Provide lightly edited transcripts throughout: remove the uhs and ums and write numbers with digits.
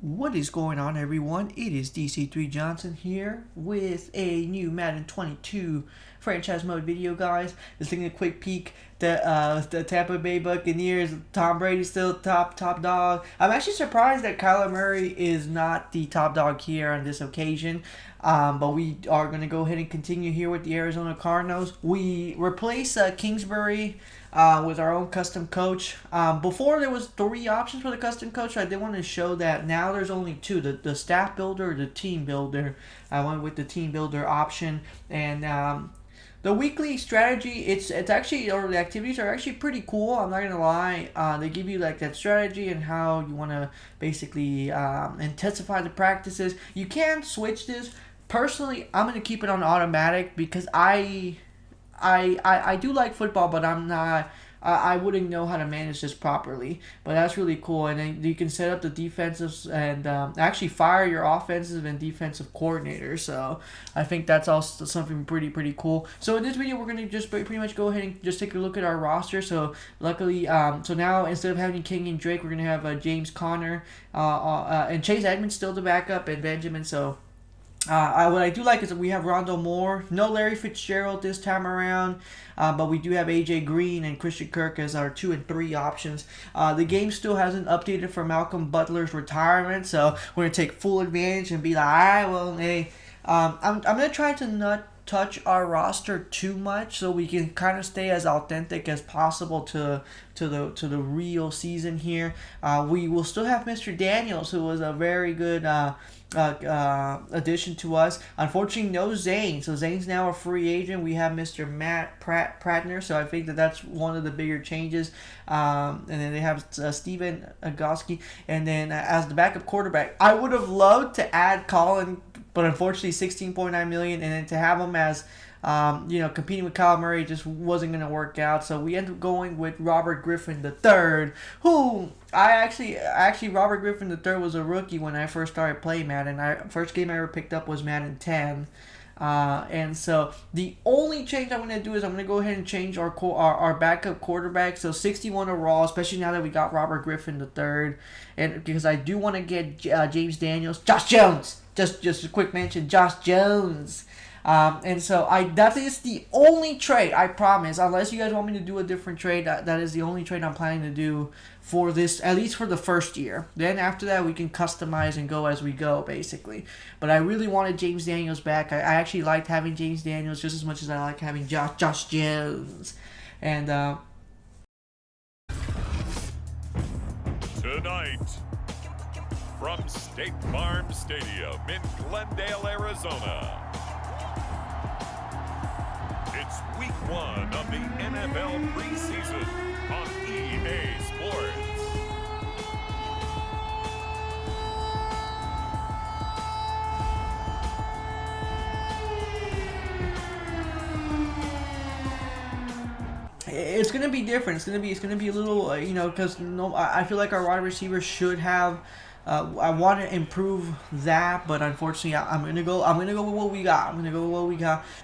What is going on, everyone? It is DC3 Johnson here with a new Madden 22 franchise mode video, guys. Just taking a quick peek. The Tampa Bay Buccaneers, Tom Brady still top dog. I'm actually surprised that Kyler Murray is not the top dog here on this occasion. But we are going to go ahead and continue here with the Arizona Cardinals. We replace Kingsbury with our own custom coach. Before there was 3 options for the custom coach. I did want to show that now there's only 2: the staff builder or the team builder. I went with the team builder option, and the weekly strategy, it's actually, or the activities are actually pretty cool. I'm not gonna lie. They give you like that strategy and how you want to basically intensify the practices. You can switch this. Personally, I'm gonna keep it on automatic because I do like football, but I'm not. I wouldn't know how to manage this properly, but that's really cool. And then you can set up the defensives and actually fire your offensive and defensive coordinators. So I think that's also something pretty cool. So in this video, we're gonna just pretty much go ahead and just take a look at our roster. So luckily, so now instead of having King and Drake, we're gonna have James Conner and Chase Edmonds still the backup, and Benjamin. So. What I do like is that we have Rondo Moore, no Larry Fitzgerald this time around, but we do have AJ Green and Christian Kirk as our 2 and 3 options. The game still hasn't updated for Malcolm Butler's retirement, so we're gonna take full advantage and be like, all right, well, hey, I'm gonna try to not touch our roster too much so we can kind of stay as authentic as possible to the real season here. We will still have Mr. Daniels, who was a very good addition to us. Unfortunately, no Zane. So Zane's now a free agent. We have Mr. Matt Prattner. So I think that's one of the bigger changes. And then they have Steven Agoski. And then as the backup quarterback, I would have loved to add Colin, but unfortunately, $16.9 million, and then to have him as competing with Kyle Murray just wasn't going to work out. So we ended up going with Robert Griffin III, who Robert Griffin III was a rookie when I first started playing Madden. First game I ever picked up was Madden 10. And so the only change I'm going to do is I'm going to go ahead and change our backup quarterback. So 61 overall, especially now that we got Robert Griffin III, and because I do want to get James Daniels, Josh Jones. Just a quick mention, Josh Jones. And so that is the only trade, I promise. Unless you guys want me to do a different trade, that is the only trade I'm planning to do for this, at least for the first year. Then after that, we can customize and go as we go, basically. But I really wanted James Daniels back. I actually liked having James Daniels just as much as I like having Josh Jones. And tonight, from State Farm Stadium in Glendale, Arizona, it's week 1 of the NFL preseason on EA Sports. it's gonna be different. It's gonna be a little, because I feel like our wide receivers should have. I want to improve that, but unfortunately, I'm gonna go with what we got.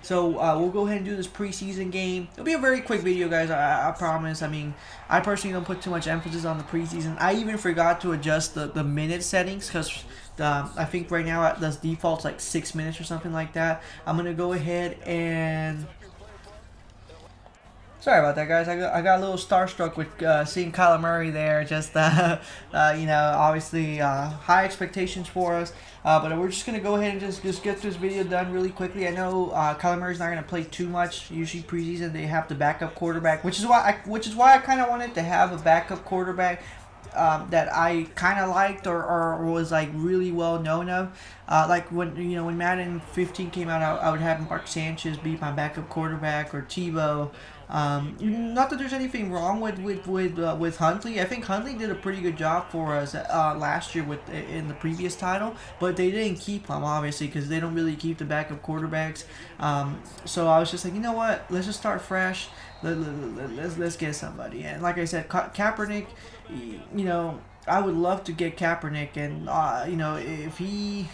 So we'll go ahead and do this preseason game. It'll be a very quick video, guys. I promise. I mean, I personally don't put too much emphasis on the preseason. I even forgot to adjust the minute settings because I think right now the default's like 6 minutes or something like that. I'm gonna go ahead and. Sorry about that, guys. I got a little starstruck with seeing Kyler Murray there. Just, obviously high expectations for us. But we're just going to go ahead and just get this video done really quickly. I know Kyler Murray's not going to play too much. Usually preseason they have the backup quarterback, which is why I kind of wanted to have a backup quarterback that I kind of liked or was like really well known of. Like when Madden 15 came out, I would have Mark Sanchez be my backup quarterback or Tebow. Not that there's anything wrong with Huntley. I think Huntley did a pretty good job for us last year in the previous title, but they didn't keep him obviously because they don't really keep the backup quarterbacks. So I was just like, you know what? Let's just start fresh. Let's get somebody. And like I said, Kaepernick. I would love to get Kaepernick, and if he.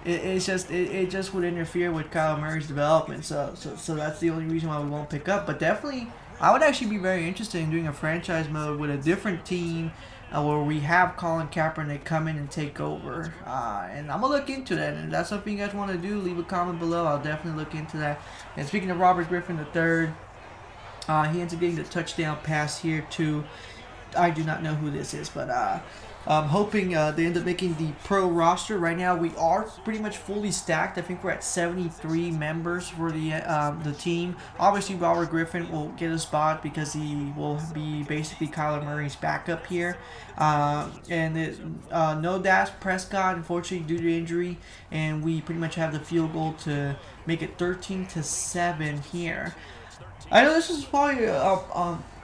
It just would interfere with Kyle Murray's development. So that's the only reason why we won't pick up. But definitely, I would actually be very interested in doing a franchise mode with a different team where we have Colin Kaepernick come in and take over. And I'm going to look into that. And if that's something you guys want to do, leave a comment below. I'll definitely look into that. And speaking of Robert Griffin III, he ends up getting the touchdown pass here to, I do not know who this is, but I'm hoping they end up making the pro roster. Right now, we are pretty much fully stacked. I think we're at 73 members for the team. Obviously, Robert Griffin will get a spot because he will be basically Kyler Murray's backup here. No Dak Prescott, unfortunately, due to injury, and we pretty much have the field goal to make it 13-7 here. I know this is probably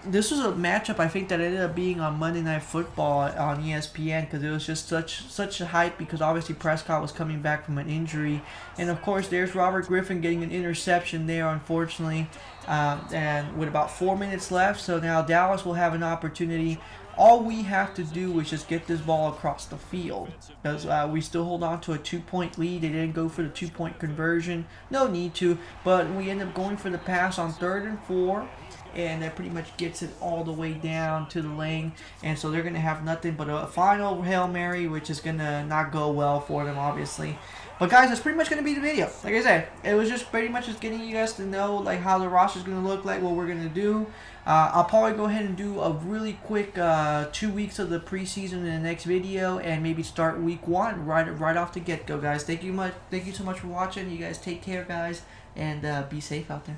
this was a matchup I think that ended up being on Monday Night Football on ESPN because it was just such a hype because obviously Prescott was coming back from an injury, and of course there's Robert Griffin getting an interception there, unfortunately, and with about 4 minutes left. So now Dallas will have an opportunity. All we have to do is just get this ball across the field because we still hold on to a 2-point lead. They didn't go for the 2-point conversion. No need to, but we end up going for the pass on 3rd and 4. And that pretty much gets it all the way down to the lane. And so they're going to have nothing but a final Hail Mary, which is going to not go well for them, obviously. But guys, that's pretty much going to be the video. Like I said, it was just pretty much just getting you guys to know like how the roster is going to look like, what we're going to do. I'll probably go ahead and do a really quick 2 weeks of the preseason in the next video, and maybe start week 1 right off the get-go, guys. Thank you so much for watching. You guys take care, guys, and be safe out there.